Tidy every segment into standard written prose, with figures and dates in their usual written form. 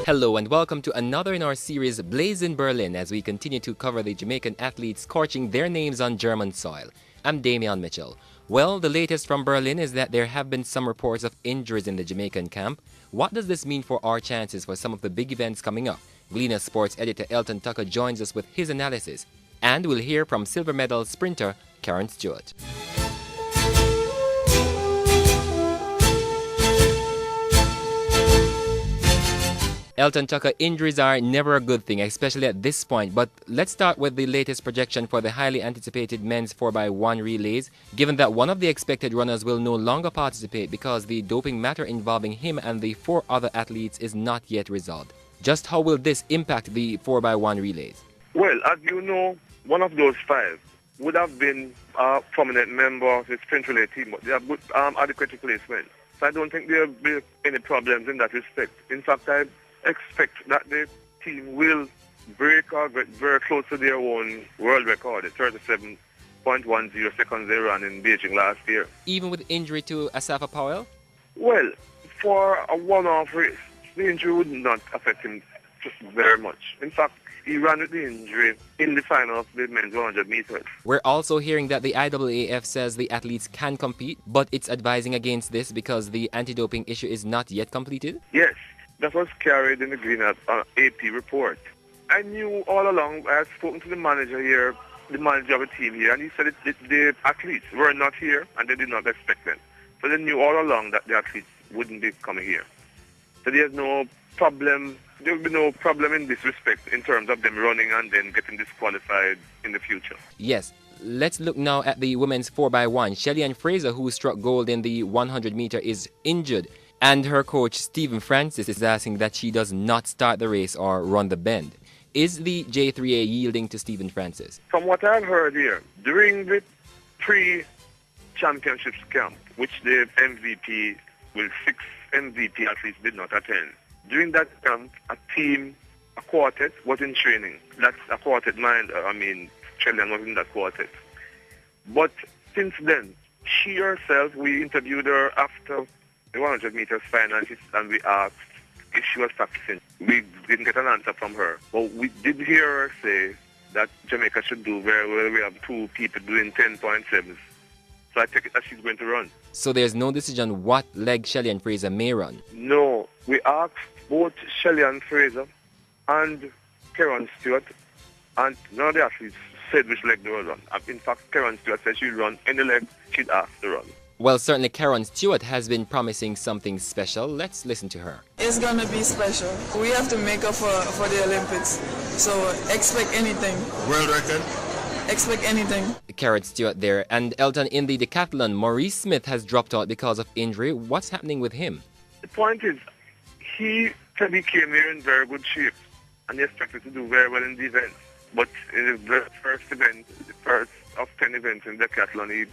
Hello and welcome to another in our series Blaze in Berlin as we continue to cover the Jamaican athletes scorching their names on German soil. I'm Damian Mitchell. Well, the latest from Berlin is that there have been some reports of injuries in the Jamaican camp. What does this mean for our chances for some of the big events coming up? Gleaner Sports editor Elton Tucker joins us with his analysis. And we'll hear from silver medal sprinter Karen Stewart. Elton Tucker, injuries are never a good thing, especially at this point. But let's start with the latest projection for the highly anticipated men's 4x1 relays, given that one of the expected runners will no longer participate because the doping matter involving him and the 4 other athletes is not yet resolved. Just how will this impact the 4x1 relays? Well, as you know, one of those 5 would have been a prominent member of the sprint relay team, but they have good adequate placement. So I don't think there will be any problems in that respect. In fact, I expect that the team will break or get very close to their own world record, the 37.10 seconds they ran in Beijing last year. Even with injury to Asafa Powell? Well, for a one-off race, the injury would not affect him just very much. In fact, he ran with the injury in the final of the men's 100 meters. We're also hearing that the IAAF says the athletes can compete, but it's advising against this because the anti-doping issue is not yet completed? Yes. That was carried in the Gleaner AP report. I knew all along, I had spoken to the manager here, the manager of the team here, and he said that the athletes were not here and they did not expect them. So they knew all along that the athletes wouldn't be coming here. So there's no problem, there will be no problem in this respect in terms of them running and then getting disqualified in the future. Yes. Let's look now at the women's 4x1. Shelly-Ann Fraser, who struck gold in the 100 meter, is injured. And her coach, Stephen Francis, is asking that she does not start the race or run the bend. Is the J3A yielding to Stephen Francis? From what I've heard here, during the pre-championships camp, which the MVP, well, 6 MVP athletes did not attend, during that camp, a quartet was in training. That's a quartet, Shelly-Ann was in that quartet. But since then, she herself, we interviewed her after the 100 meters final, and we asked if she was practicing. We didn't get an answer from her. But we did hear her say that Jamaica should do very well. We have 2 people doing 10.7s. So I take it that she's going to run. So there's no decision what leg Shelly-Ann Fraser may run? No. We asked both Shelly-Ann Fraser and Karen Stewart, and none of the athletes said which leg they will run. In fact, Karen Stewart said she'd run any leg she'd asked to run. Well, certainly Karen Stewart has been promising something special. Let's listen to her. It's going to be special. We have to make up for the Olympics. So expect anything. World record? Expect anything. Karen Stewart there. And Elton, in the decathlon, Maurice Smith has dropped out because of injury. What's happening with him? The point is, he came here in very good shape and he expected to do very well in the event. But in the very first event, the first of 10 events in the decathlon, he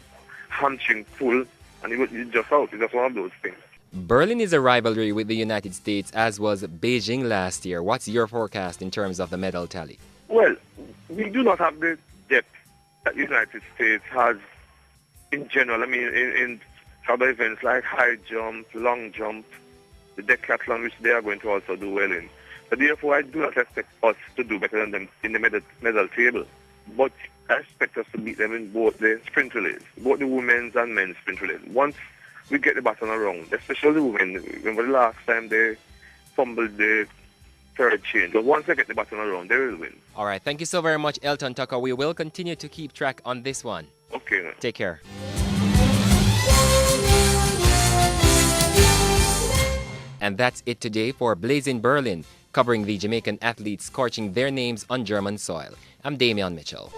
hamstring pull and he just out. It's just one of those things. Berlin is a rivalry with the United States, as was Beijing last year. What's your forecast in terms of the medal tally? Well, we do not have the depth that the United States has in general. In other events like high jump, long jump, the decathlon, which they are going to also do well in. So therefore, I do not expect us to do better than them in the medal table. But I expect us to beat them in both the sprint relays, both the women's and men's sprint relays. Once we get the baton around, especially the women, remember the last time they fumbled the 3rd chain. But once they get the baton around, they will win. All right. Thank you so very much, Elton Tucker. We will continue to keep track on this one. Okay. Man. Take care. And that's it today for Blaze in Berlin, covering the Jamaican athletes scorching their names on German soil. I'm Damian Mitchell.